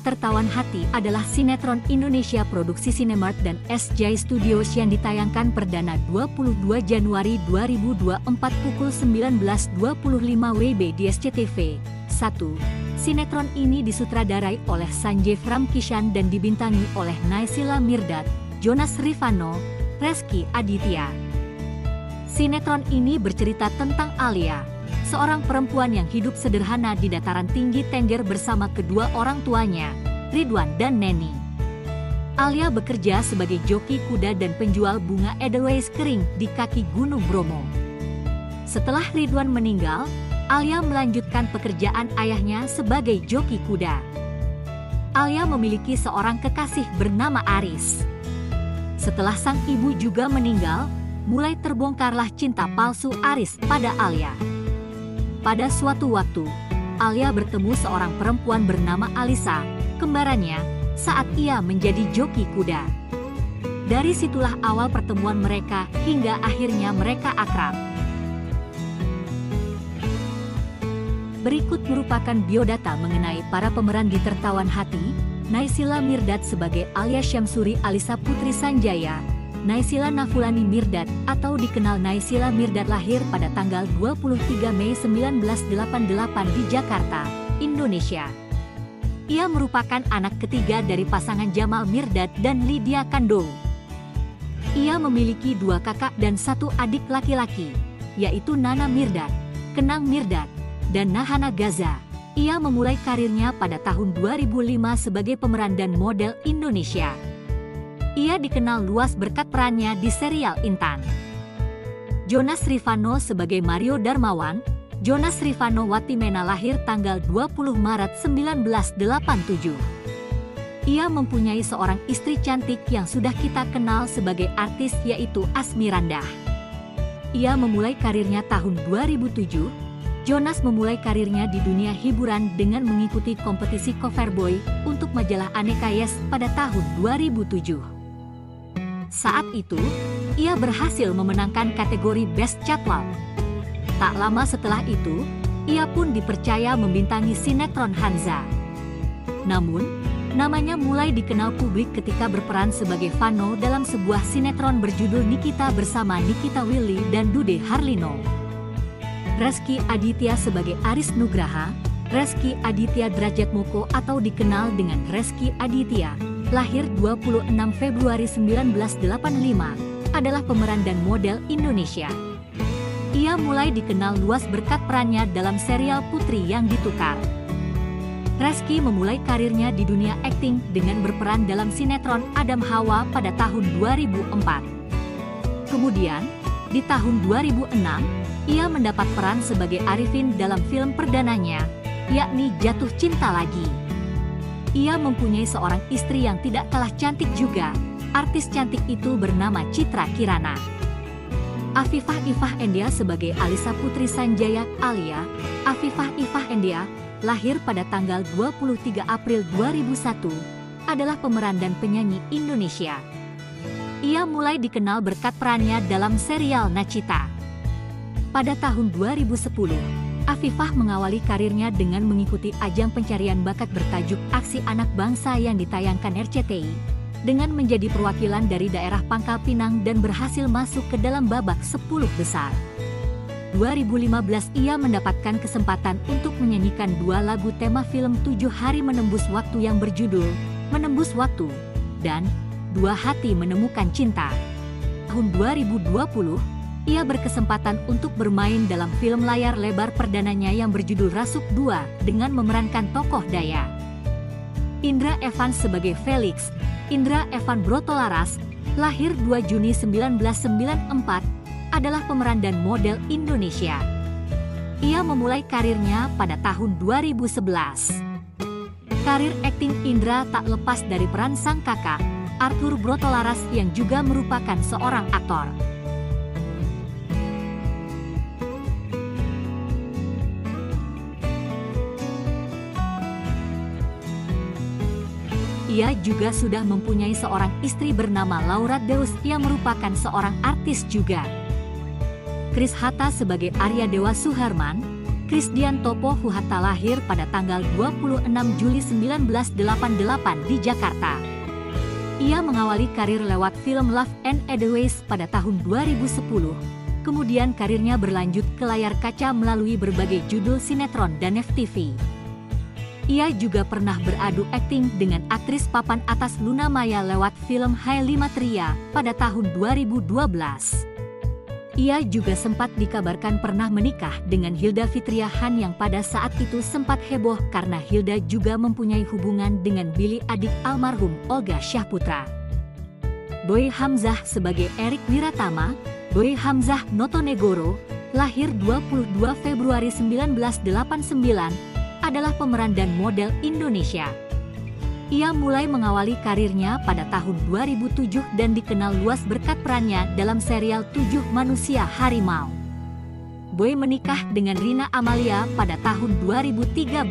Tertawan Hati adalah sinetron Indonesia produksi Cinemark dan SJ Studios yang ditayangkan perdana 22 Januari 2024 pukul 19.25 WIB di SCTV. 1. Sinetron ini disutradarai oleh Sanjeev Ramkishan dan dibintangi oleh Naysila Mirdad, Jonas Rivanno, Rezky Aditya. Sinetron ini bercerita tentang Alia, seorang perempuan yang hidup sederhana di dataran tinggi Tengger bersama kedua orang tuanya, Ridwan dan Neni. Alia bekerja sebagai joki kuda dan penjual bunga Edelweiss kering di kaki Gunung Bromo. Setelah Ridwan meninggal, Alia melanjutkan pekerjaan ayahnya sebagai joki kuda. Alia memiliki seorang kekasih bernama Aris. Setelah sang ibu juga meninggal, mulai terbongkarlah cinta palsu Aris pada Alia. Pada suatu waktu, Alia bertemu seorang perempuan bernama Alisa, kembarannya, saat ia menjadi joki kuda. Dari situlah awal pertemuan mereka hingga akhirnya mereka akrab. Berikut merupakan biodata mengenai para pemeran di Tertawan Hati. Naysila Mirdad sebagai Alia Syamsuri Alisa Putri Sanjaya. Naysila Nafulani Mirdad atau dikenal Naysila Mirdad lahir pada tanggal 23 Mei 1988 di Jakarta, Indonesia. Ia merupakan anak ketiga dari pasangan Jamal Mirdad dan Lydia Kandou. Ia memiliki dua kakak dan satu adik laki-laki, yaitu Nana Mirdad, Kenang Mirdad, dan Nahana Gaza. Ia memulai karirnya pada tahun 2005 sebagai pemeran dan model Indonesia. Ia dikenal luas berkat perannya di serial Intan. Jonas Rivanno sebagai Mario Darmawan. Jonas Rivanno Watimena lahir tanggal 20 Maret 1987. Ia mempunyai seorang istri cantik yang sudah kita kenal sebagai artis yaitu Asmirandah. Ia memulai karirnya tahun 2007. Jonas memulai karirnya di dunia hiburan dengan mengikuti kompetisi cover boy untuk majalah Aneka Yes pada tahun 2007. Saat itu, ia berhasil memenangkan kategori Best Catwalk. Tak lama setelah itu, ia pun dipercaya membintangi sinetron Hanza. Namun, namanya mulai dikenal publik ketika berperan sebagai Vano dalam sebuah sinetron berjudul Nikita bersama Nikita Willy dan Dude Harlino. Rezky Aditya sebagai Aris Nugraha. Rezky Aditya Drajatmoko atau dikenal dengan Rezky Aditya, lahir 26 Februari 1985, adalah pemeran dan model Indonesia. Ia mulai dikenal luas berkat perannya dalam serial Putri yang Ditukar. Rezky memulai karirnya di dunia akting dengan berperan dalam sinetron Adam Hawa pada tahun 2004. Kemudian, di tahun 2006, ia mendapat peran sebagai Arifin dalam film perdananya, yakni Jatuh Cinta Lagi. Ia mempunyai seorang istri yang tidak kalah cantik juga. Artis cantik itu bernama Citra Kirana. Afifah Ifah Endia sebagai Alisa Putri Sanjaya. Alia Afifah Ifah Endia, lahir pada tanggal 23 April 2001, adalah pemeran dan penyanyi Indonesia. Ia mulai dikenal berkat perannya dalam serial Nachita. Pada tahun 2010, Afifah mengawali karirnya dengan mengikuti ajang pencarian bakat bertajuk Aksi Anak Bangsa yang ditayangkan RCTI, dengan menjadi perwakilan dari daerah Pangkal Pinang dan berhasil masuk ke dalam babak 10 besar. 2015 ia mendapatkan kesempatan untuk menyanyikan dua lagu tema film 7 Hari Menembus Waktu yang berjudul Menembus Waktu dan Dua Hati Menemukan Cinta. Tahun 2020, ia berkesempatan untuk bermain dalam film layar lebar perdananya yang berjudul Rasuk 2 dengan memerankan tokoh Daya. Indra Evans sebagai Felix. Indra Evan Brotolaras, lahir 2 Juni 1994, adalah pemeran dan model Indonesia. Ia memulai karirnya pada tahun 2011. Karir akting Indra tak lepas dari peran sang kakak, Arthur Brotolaras yang juga merupakan seorang aktor. Ia juga sudah mempunyai seorang istri bernama Laura Deus yang merupakan seorang artis juga. Kris Hatta sebagai Arya Dewa Suharman. Krisdianto Fuhatta lahir pada tanggal 26 Juli 1988 di Jakarta. Ia mengawali karir lewat film Love and Otherwise pada tahun 2010. Kemudian karirnya berlanjut ke layar kaca melalui berbagai judul sinetron dan FTV. Ia juga pernah beradu akting dengan aktris papan atas Luna Maya lewat film Hai Lima Tria pada tahun 2012. Ia juga sempat dikabarkan pernah menikah dengan Hilda Fitriahan yang pada saat itu sempat heboh karena Hilda juga mempunyai hubungan dengan Billy adik almarhum Olga Syahputra. Boy Hamzah sebagai Erik Wiratama, Boy Hamzah Notonegoro, lahir 22 Februari 1989, adalah pemeran dan model Indonesia. Ia mulai mengawali karirnya pada tahun 2007 dan dikenal luas berkat perannya dalam serial 7 Manusia Harimau. Boy menikah dengan Rina Amalia pada tahun 2013.